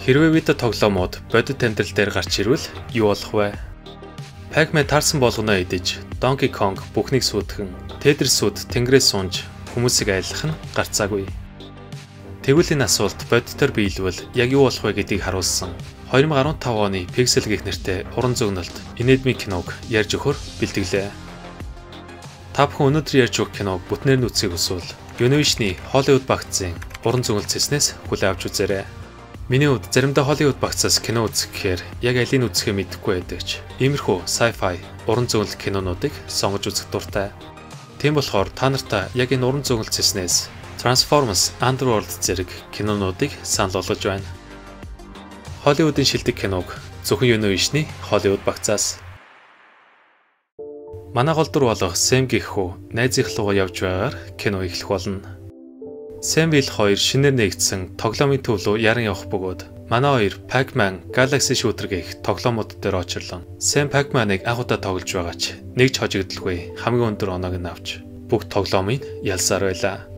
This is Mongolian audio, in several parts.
Хэрвээ видео тоглоомод бодит амьдрал дээр гарч ирвэл юу болох вэ? Pac-Man таарсан болгоно идэж, Donkey Kong бүхнийг сүйтгэн, Tetris сууд тэнгэрээс сунж хүмүүсийг айлах нь гарцаагүй. Тэгвэл энэ асуулт бодитоор биелвэл яг юу болох вэ гэдгийг харуулсан 2015 оны Pixel гэх нэртэй уран зөгнөлт Enigma киног ярьж өгөхөөр бэлтгэлээ. Та бүхэн өнөөдөр ярьж өгөх киног бүтнээр нь үзхийг хүсвэл Univision-ы Hollywood багцын уран зөгнөлт сэснээс хүлээн авч үзээрэй. Миний хувьд заримдаа Hollywood багцаас кино үзэх гэхээр яг алийг үзэхээ мэдэхгүй байдагч. Иймэрхүү sci-fi уран зөгнөлт кинонуудыг сонгож үзэх дуртай. Тийм болохоор та нартаа яг энэ уран зөгнөлт сэснээс Transformers Underworld зэрэг кинонуудыг санал болгож байна. Hollywood-ын шилдэг киног зөвхөн Univision-ы Hollywood багцаас. Манай голдор болох Sam гэх хүү найзынхлуугаар явж байгаагаар кино эхлэх болно. Sam Will 2 шинээр нэгдсэн тоглоомын төв рүү яран явах бөгөөд манай хоёр Pac-Man Galaxy Shooter гэх тоглоомууд дээр очирлон. Sam Pac-Man-ыг агуудаа тоглож байгаач нэг ч хожигдолгүй хамгийн өндөр оноог нь авч бүх тоглоомыг ялсаар байлаа.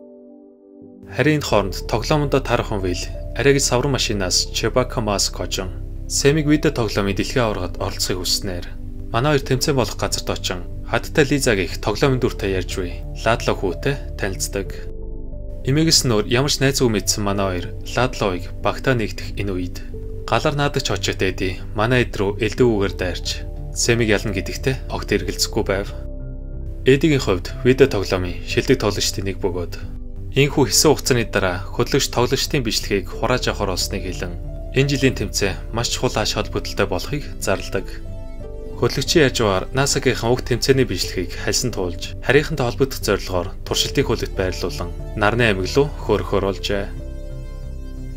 Харин энэ хооронд тоглоомондоо тархан Will арайг савар машинаас Chewbacca mask хожин Sam-ыг видео тоглоомын дэлхийн аваргад оролцохыг хүснээр манай хоёр тэмцээн болох газарт очин хадтай Лиза гэх тоглоомын дүртэй ярьж буй Ладло хүүтэй танилцдаг. Имэгс нөр ямар ч найзгүй мэдсэн манай хоёр Ладлоыг багтаа нэгдэх энэ үед галаар наадаж очиод эдий манай эд рүү элдвүүгээр дайрч Сэмиг ялна гэдэгтээ огт эргэлзэхгүй байв. Эдигийн хувьд видео тоглоомын шилдэг тоглогчдын нэг бөгөөд энэхүү хэсэг хугацааны дараа хөтлөгч тоглогчдын бичлэгийг хурааж авахар болсныг хэлэн энэ жилийн тэмцээн маш чухал ач холбогдолтой болохыг зарладаг. Хөтлөгчийн яжваар NASA-гийн уг тэмцээний бичлэгийг хальсан туулж, харийнхантай холбогдох зорилгоор туршилтын хөлөгт байрлуулан нарны аймаг руу хөөрөхөр болжээ.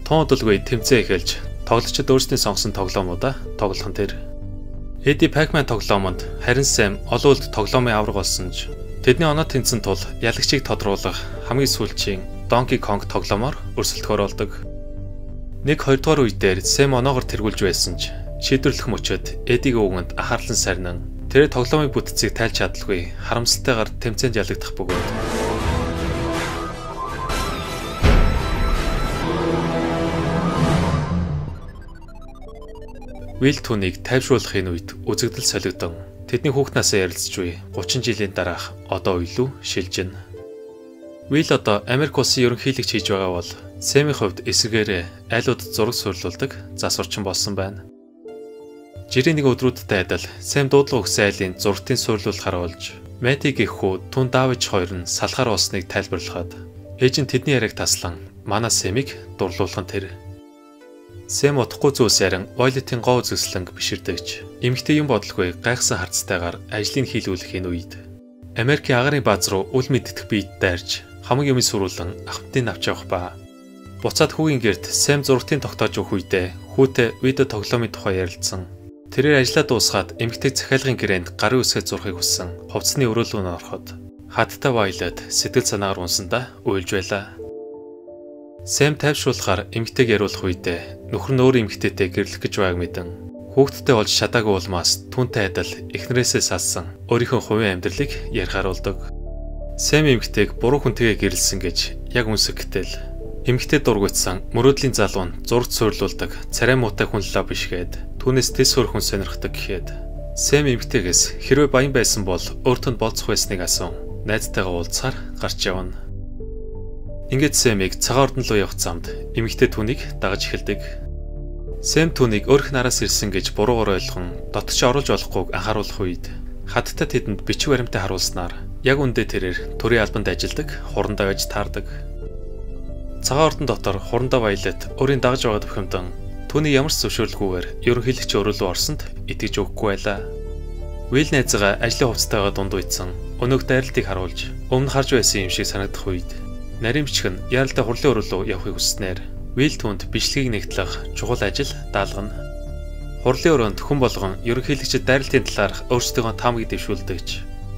Тун удалгүй тэмцээн эхэлж, тоглогчид өөрсдийн сонгосон тоглоомуудаа тоглох нь тэр. Eddie Pac-Man тоглоомонд харин Sam олон улд тоглоомын авраг болсон ч тэдний оноо тэнцсэн тул ялагчийг тодруулах хамгийн сүүлчийн Donkey Kong тоглоомоор өрсөлдөхөр болдог. 1-2 дугаар үедээр Sam оноогоор тэргүүлж байсан ч шийдвэрлэх мөчөд Эдигийн үгэнд анхаарлан сарнан тэр тоглоомын бүтцийг тайлж чадалгүй харамсалтайгаар тэмцээнд ялагдах бөгөөд Will түүнийг тайвшруулахын үед үзэгдэл солигдсон. Тэдний хүүхнээсээ ярилцж буй 30 жилийн дараах одоо илүү шилжинэ. Will одоо Америк улсын ерөнхийлөгч хийж байгаа бол Sam-ийн хувьд эсвэргээрээ айлууд зураг сурлуулдаг засварчин болсон байна. Жирийн нэг өдрүүдтэй адил Sam дуудлага өгсөн айлын зургтын сурлуулахаар болж Matty гэх хүү түн Давич хоёр нь салахаар болсныг тайлбарлахад ээж нь тэдний яриаг таслан манай Sam-ыг дурлуулхан тэр. Sam утахгүй зүйлс ярин Violet-ийн гоо үзэсгэлэнг биширдэгч эмэгтэй юм бодлогүй гайхсан харцтайгаар ажлыг хийлүүлэх энэ үед Америкийн агарын бааз руу үл мэддэх биед дайрч хамаг юмыг сүрүүлэн ахмадыг авч явах ба. Буцаад хүүгийн гэрт Sam зургтын тогтоож өгөх үедээ хүүтэй видео тоглоомын тухай ярилцсан. Тэрээр ажиллаа дуусгаад эмэгтэй захиалгын гэрээнд гарын үсгээ зурхыг хүссэн. Хувцсны өрөөлөнд ороход хаттай Violet сэтгэл санаагаар унсандаа уйлж байлаа. Sam тайвшруулахаар эмэгтэйг яриулах үедээ нөхөр нь өөр эмэгтэйтэй гэрлэх гэж байгааг мэдэн хүүхдтэй болж чадаагүй улмаас түүнтэй адил эхнэрээсээ салсан өөрийнхөө хувийн амьдралыг ярихаар болдог. Sam эмэгтэйг буруу хүнтэйгээ гэрэлсэн гэж яг үнсэх гэтэл эмэгтэй дургуйтсан мөрөөдлийн залуу нь зургт суйрлуулдаг царай муутай хүн лав бишгээд түүнээс тэс хөрхөн сонирхдаг гэхэд Sam эмэгтэйгээс хэрвээ баян байсан бол өөртөө болцох байсныг асуун найзтайгаа уулзахаар гарч явна. Ингээд Sam-ыг цагаан ордон руу явах замд эмэгтэй түүнийг дагаж эхэлдэг. Sam түүнийг өөрх нараас ирсэн гэж буруугаар ойлгон дотч оруулж болохгүйг анхааруулах үед хаттай тэдэнд бичиг баримтаа харуулснаар яг үндэ тэрээр төрийн албанд ажилладаг хурандаа байж таардаг. Цагаан ордон дотор хурандаа Violet өөрийн дагаж байгаа төхөмдөн түүний ямар ч зөвшөөрлгүйгээр ерөнхийлөгч өрөөлөө орсонд итгэж өгөхгүй байлаа. Will найзгаа ажлын хувцастайгаа дунд үйдсэн өнөөх дайралтыг харуулж өмнө харж байсан юм шиг санагдах үед нарийн бичг нь яралтай хурлын өрөөлөө явахыг хүснээр Will түүнд бичлэгийг нэгтлэх чухал ажил даалгана. Хурлын өрөөнд хүн болгон ерөнхийлөгчд дайралтын талаарх өөрсдийнхөө таамгийг дэвшүүлдэгч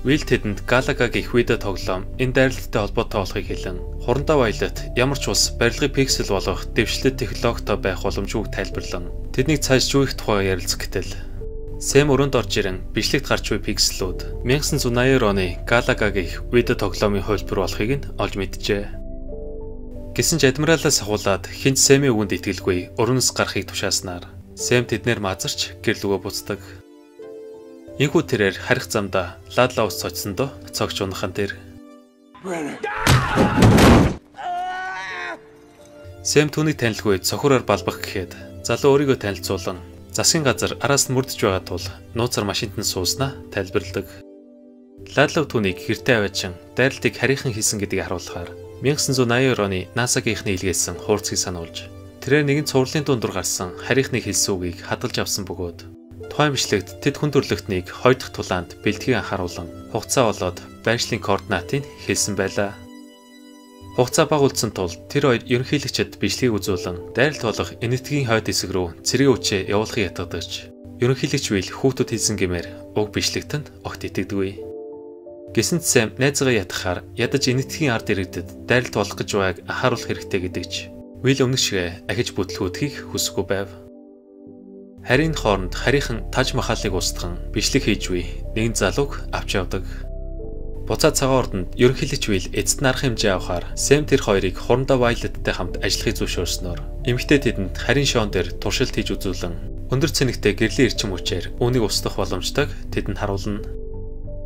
Will тэдэнд Galaga гэх видео тоглоом энэ дайралттай холбоотой болохыг хэлэн хурандаа Violet ямар ч улс барилгын Pixel болох дэвшлэлт технологитой байх боломжгүйг тайлбарлан тэднийг цааш зүүх тухай ярилцах гэтэл Sam өрөөнд орж ирэн бичлэгт гарч буй Pixel-ууд 1982 оны Galaga гэх видео тоглоомын хувилбар болохыг нь олж мэджээ. Гэсэн ч адмиралаас ахуулаад хинч Сэмийн үгэнд итгэлгүй өрнөс гарахыг тушааснаар Сэм тэднэр мазарч гэрлүгөө буцдаг. Инхүү тэрээр харих замдаа Ладлаа ус цочсондоо цогч унахан тэр. Сэм түүнийг танилгүй цохороор балбах гэхэд залуу өөрийгөө танилцуулан засгийн газар араас нь мөрдөж байгаа тул нууцар машинд нь сууснаа тайлбарладаг. Ладлав түүнийг гэртээ аваачин дайралтыг харийнхан хийсэн гэдгийг харуулахаар 1982 оны НАСА-гийнхний илгээсэн хуурцгийг сануулж тэрээр нэгэн цувралын дундуур гарсан харийнхны хэлсэн үгийг хадгалж авсан бөгөөд тухайн бичлэгт тэд хүн төрлөختнийг хоёр дахь тулаанд бэлтгийг анхааруулан хугацаа болоод байршлын координатыг хэлсэн байлаа. Хугацаа бага үлдсэн тул тэр хоёр ерөнхийлөгчд бичлэгийг үзүүлэн дайралт болох энэтхэгийн хойд хэсэг рүү цэргийн хүчээ явуулахыг ятгадагч ерөнхийлөгч Вил хүүхдүүд хэлсэн гэмээр уг бичлэгтэн огт итгэдэггүй. Гэсэн ч Сэм найзгаа ятгахаар ядаж энэтхэгийн ард иргэдэд дайралт болох гэж байгааг анхааруулах хэрэгтэй гэдэгч Вил өмнөх шигэ ахиж бүтлгүүдхийг хүсэхгүй байв. Харийн хооронд харийнхан Таж Махалыг устган бичлэг хийж буй нэгэн залууг авч явдаг. Буцаад цагаан ордонд ерөнхийлөгч Вил эцэст нь арга хэмжээ авахаар Сэм тэр хоёрыг хурандаа Вайлеттэй хамт ажиллахыг зөвшөөрснөөр эмэгтэй тэдэнд харийн шоон дээр туршилт хийж үзүүлэн өндөр цэнэгтэй гэрлийн эрчим хүчээр үүнийг устгах боломжтойг тэдэнд харуулна.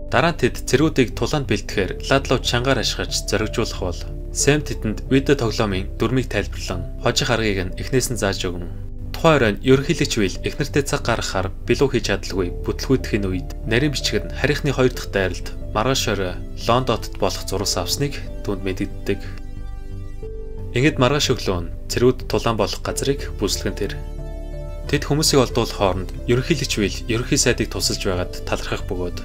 Дараа нь тэд цэргүүдийг тулаанд бэлтгэхээр Ладлав чангаар ашиглаж зоригжуулах бол Сэм тэдэнд видео тоглоомын дүрмийг тайлбарлан хожих аргыг нь эхнээс нь зааж өгнө. Тухайн оройн ерөнхийлөгч Вил эхнэртэй цаг гаргахаар билүү хийж чадалгүй бүтлгүүдхийн үед нарийн бичгэд нь харийнхны хоёр дахь дайралд маргааш орой Лондотод болох зураг авсныг түнд мэдэгддэг. Ингээд маргааш өглөө нь цэргүүд тулаан болох газрыг бүслэгэн тэр. Тэд хүмүүсийг олдуулах хооронд ерөнхийлөгч Вил ерөнхий сайдыг тусалж байгаад талархах бөгөөд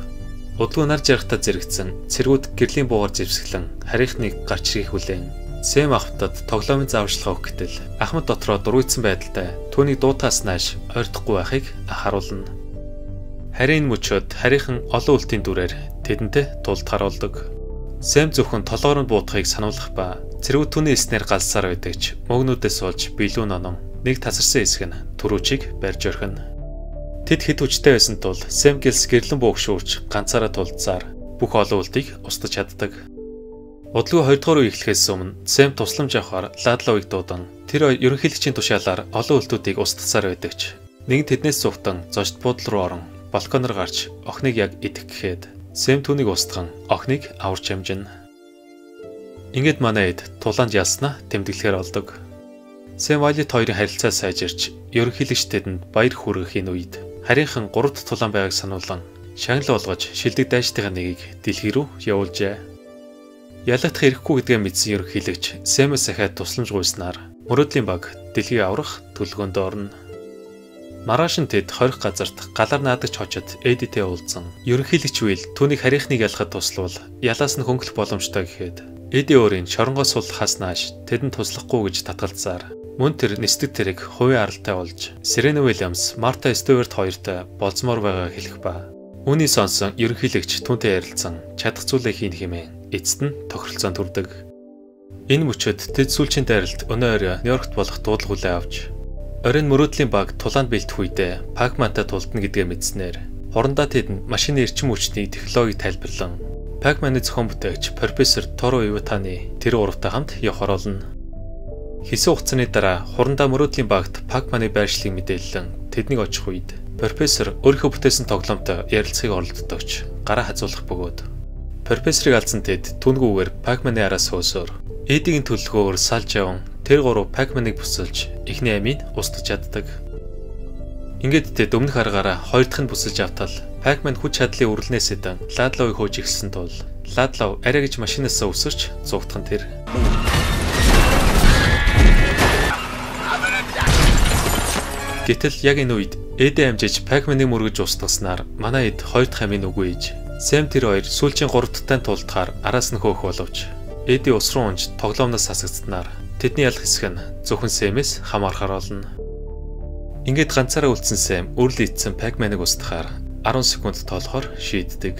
удалгүй нар жаргахтаа зэрэгцэн цэргүүд гэрлийн буугаар зэвсгэлэн харийнхныг гарч ирэх хүлээн Сэм ахмадад тоглоомын зааварчилгаа өгөх гэтэл ахмад дотроо дургүйдсэн байдалтай түүнийг дуутаас нааш ойртохгүй байхыг анхааруулна. Харийн мөчөд харийнхан олон үлтийн дүрээр тэдэнтэй тулд харуулдаг. Сэм зөвхөн толгоор нь буутахыг сануулах ба цэргүүд түүний эснээр галсаар байдагч мөгнүүдээс суулж билүү нонон нэг тасарсан хэсэг нь түрүүчийг барьж орхино. Тэд хэд хүчтэй байсан тул Сэм гэлс гэрлэн бөөгшөөрч ганцаараа тулдсаар бүх олон үлдийг устгаж чаддаг. Удалгүй 2 дугаар үе эхлэхээс өмнө Сэм тусламж авахаар Ладлавыг дуудан тэр хоёр ерөнхийлөгчийн тушаалаар олон үлдүүдийг устгасаар байдагч. Нэг тэднээс зүгтэн зочд буудал руу орон балконоор гарч охиныг яг идэх гэхэд Сэм түүнийг устган охиныг аварч амжина. Ингээд манай эд тулаанд ялснаа тэмдэглэхээр олдог. Сэм Вайлет хоёрын харилцаа сайжирч ерөнхийлөгчдөд баяр хүргэхийн үед харийнхан 3 дахь тулаан байгааг сануулan шагнал болгож шилдэг дайчдын нэгийг дэлхий рүү явуулжээ. Ялагдах хэрэггүй гэдгээ мэдсэн ерөнхийлөгч Сэмээс ахаад тусламж гуйснаар мөрөөдлийн баг дэлхийг аврах төлөвлөгөөнд орно. Маргааш нь тэд хорих газарт галаар наадагч очоод Эдитэй уулзсан. Ерөнхийлөгч Вил түүнийг харийнхныг ялахад туславал ялаас нь хөнгөлөх боломжтой гэхэд Эди өөрийн шоронгоос суллахаас нааш тэдэнд туслахгүй гэж татгалзсаар мөн тэр нисдэг тэрэг хувийн аралтай болж Серена Уильямс, Марта Стюарт хоёртой болцмоор байгааг хэлэх ба үүний сонсон ерөнхийлөгч түүнтэй ярилцсан чадах зүйлээ хийн хэмээн эцэст нь тохиролцоон төрдөг. Энэ мөчөд тэд сүүлчийн дайралт өнөө орой Нью-Йоркт болох дуудлага хүлээ авч оройн мөрөөдлийн баг тулаанд бэлтэх үедээ Пакмантай тулдна гэдгээ мэдснээр хурандаа тэд машины эрчим хүчний технологиг тайлбарлан Пакманы зохион бүтээгч профессор Торо Иватаны тэр гуравтай хамт явахаар олно. Хэсэг хугацааны дараа хурандаа мөрөөдлийн багт Пакманы байршлыг мэдээлэн тэднийг очих үед профессор өөрийнхөө бүтээсэн тоглоомтой ярилцахыг оролддогч гараа хазуулах бөгөөд профессорыг алдсан тэд түнгүүгээр Пакманы араас хөөсөөр Эдигийн төлөвлөгөөр салж яван тэр гурав Пакманыг бүсэлж эхний амийг устгаж чаддаг. Ингээд тэд өмнөх аргаараа хоёр дахь нь бүсэлж автал Пакман хүч чадлын үрэлнээс дан Ладлавыг хөөж ихсэн тул Ладлав арай гэж машинаасаа өсөрч зугтхан тэр. Гэтэл яг энэ үед Эди амжиж Пакманыг мөргөж устгаснаар манай эд хоёр дахь амийг үгүй ээж. Сэм тэр хоёр сүүлчийн 3 дахьтай тулдахаар араас нь хөөх боловч Эди ус руу унж тоглоомноос хасагдсанаар тэдний ялах хэсэг нь зөвхөн Сэмээс хамаарахаар болно. Ингээд ганцаараа үлдсэн Сэм үрл идсэн Пакманыг устгахаар 10 секунд тоолохоор шийддэг.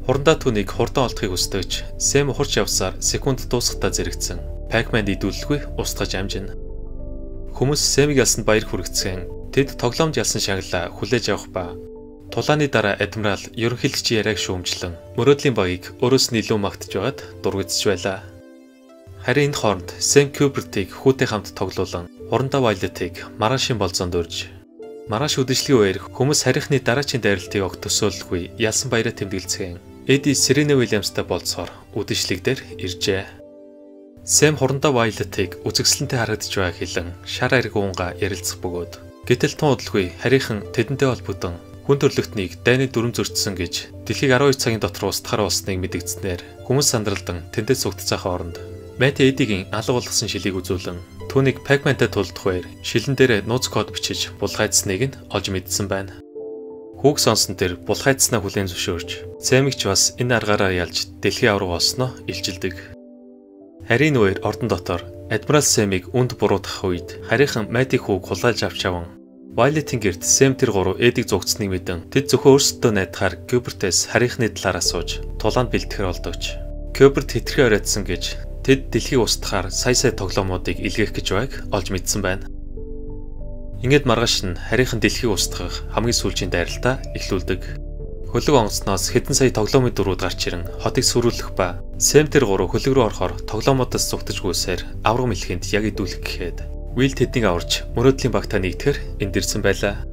Хурандаа түүнийг хурдан олдохыг хүсдэгч Сэм ухарч явсаар секунд дуусахтаа зэрэгцэн Пакманд идүүлэлгүй устгаж амжина. Хүмүүс Сэмийг ялсанд баяр хүргэцгэн тэд тоглоомд ялсан шагналаа хүлээж авах ба тулааны дараа адмирал ерөнхийлөгчийн яриаг шүүмжлэн мөрөөдлийн багийг өөрөөс нь илүү магтаж байгаад дургуйцж байлаа. Харин энэ хооронд Сэм Кюбертийг хүүтэй хамт тоглуулан урандаа Вайлетийг маргаашийн болзоонд урьж маргааш үдэшлэгийн үеэр хүмүүс харийнхны дараачийн дайралтыг огт төсөөлөлгүй ялсан баяраа тэмдэглэцгээе. Эди Серена Уильямстай болцоор үдэшлэг дээр иржээ. Сэм хурандаа Вайлетийг үзэгсэлэнтэй харагдж байгааг хэлэн шар аргуунга ярилцах бөгөөд гэтэл тун удалгүй харийнхан тэдэнтэй холбогдсон хүн төрлөختнийг дайны дүрм зөрчсөн гэж дэлхийг 12 цагийн дотор устгахаар болсныг мэдэгдснээр хүмүүс сандралдан тэндээс зүгтцаахын оронд Мэти Эдигийн алга болгосон шилийг үзүүлэн түүнийг Pac-Man-тай тулдах байр шилэн дээр нууц код бичиж булгайдсныг нь олж мэдсэн байна. Хүүг сонсон тэр булгайдснаа хүлээн зөвшөөрч Сэмиг ч бас энэ аргаараа ялж дэлхийн авраг болсноо илчилдэг. Харин үеэр ордон дотор Адмирал Сэмиг үнд буруутгах үед харийнхан Мэти хүүг хулгайлж авч аван Вайлетийн гэрт Сэм тэр гурав Эдиг зугцсныг мэдэн тэд зөвхөн өөрсдөө найдахаар Кюбертээс харийнхны талаар асууж тулаанд бэлтгэхэр олдогч. Кюберт хитрхи оройтсан гэж тэд дэлхийг устгахаар сая тоглоомуудыг илгээх гэж байг олж мэдсэн байна. Ингээд маргааш нь харийнхан дэлхийг устгах хамгийн сүүлийн дайралтаа эхлүүлдэг. Хөлөг онгоцноос хэдэн сая тоглоомын дөрүүд гарч ирэн хотыг сүрүүлэх ба Сэм тэр гурав хөлөг рүү орохоор тоглоомуудаас зүгтэж гүйсээр авраг мэлхэнд яг идүүлэх гэхэд Уилл тэднийг аварч мөрөөдлийн багтаа нэгтгэхэр энд ирсэн байлаа.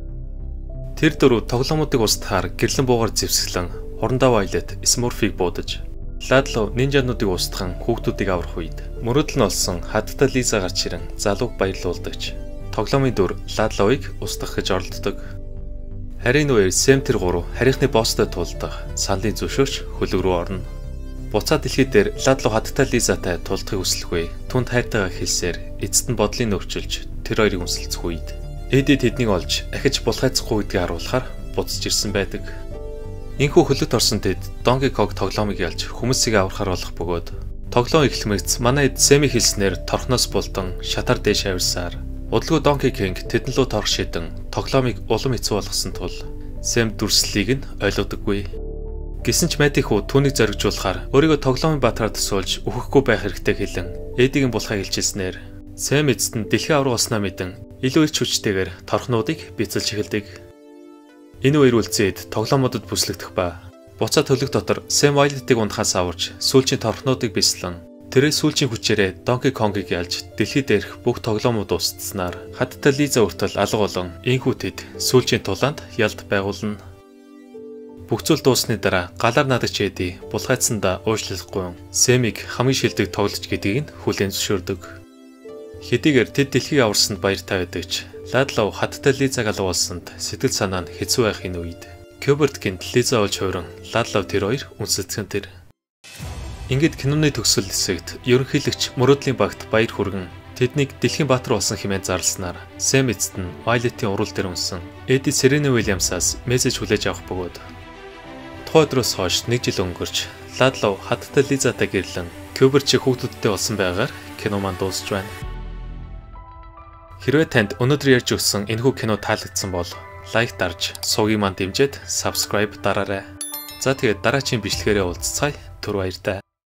Тэр дөрөв тоглоомуудыг устгахаар гэрлэн буугаар зэвсгэлэн хурандаа Вайлет Смурфиг буудаж Ладло нинжануудыг устгахан хүүхдүүдийг аврах үед мөрөөдөл нь олсон хадтай Лиза гарч ирэн залууг баярлуулдагч. Тоглоомын дүр Ладлоыг устгах гэж оролддог. Харин үеэр Сэм тэр гурав харийнхны босстой тулдах саналын зөвшөөрч хөлөг рүү орно. Буцаа дэлхий дээр Ладло хадтай Лизатай тулдахыг хүсэлгүй түнд хайртайгаа хэлсээр эцэст нь бодлыг нөрчилж тэр хоёрыг үнсэлцэх үед Эди тэднийг олж ахиж булгайцахгүй гэдгийг харуулахаар буцаж ирсэн байдаг. Инхүү хөлөт орсон тэд Donkey Kong тоглоомыг ялж хүмүүсийг аврахаар болох бөгөөд тоглоом эхлэмэгц манай эд Сэмиг хэлснээр торхноос булдан шатаар дээш авирсаар удалгүй Donkey King тэдэн лөө торх шидэн тоглоомыг улам хэцүү болгосон тул Сэм дүрслэлийг нь ойлгодоггүй. Гэсэн ч Мэти хүү түүнийг зоригжуулахаар өөрийгөө тоглоомын баатараар төсөөлж өгөхгүй байх хэрэгтэй хэлэн Эдигийн булхайг илчилснээр Сэм эцэст нь дэлхийн авраг болсноо мэдэн илүү их хүчтэйгээр торхнуудыг бицэлж эхэлдэг. Энэ үеэр үлцээд тоглоомуудад бүслэгдэх ба буцаа төлөг дотор Сэм Вайлетийг унахаас аварч сүүлчийн торхнуудыг бислэн тэрээр сүүлчийн хүчээрээ Donkey Kong-ыг ялж дэлхий дээрх бүх тоглоомууд устснаар хадтай Лиза өртөл алга болон инхүү тэд сүүлчийн тулаанд ялд байгуулна. Бүх зүйл дуусны дараа галаар надагч Эди булгайцсандаа уушлахгүй Сэмиг хамгийн шилдэг тоглож гэдгийг нь хүлээн зөвшөөрдөг. Хэдийгээр тэд дэлхийг аварсанд баяртай байдаг ч Ладло хадтай Лизаг алгуулсанд сэтгэл санаа нь хэцүү байх энэ үед Кюберт гинт Лиза олж хууран Ладло тэр хоёр үнсэлцгэн тэр. Ингээд киноны төгсөл хэсэгт ерөнхийлөгч мөрөөдлийн багт баяр хүргэн тэднийг дэлхийн баатар болсон хэмээн зарласнаар Сэм эцэст нь Вайлетийн урал дээр унсан Эди Серена Уильямсаас мессеж хүлээж авах бөгөөд тухайн өдрөөс хойш 1 жил өнгөрч Ладло хадтай Лизатай гэрлэн Кюберт чи хүүхдүүдтэй болсон байгаар кино маань дуусч байна. Хэрвээ танд өнөөдөр ярьж өгсөн энэхүү кино таалагдсан бол лайк дарж, сувгийг маань дэмжиж, subscribe дараарай. За тэгээд дараагийн бичлэгээрээ уулзцаая. Түр баяртай.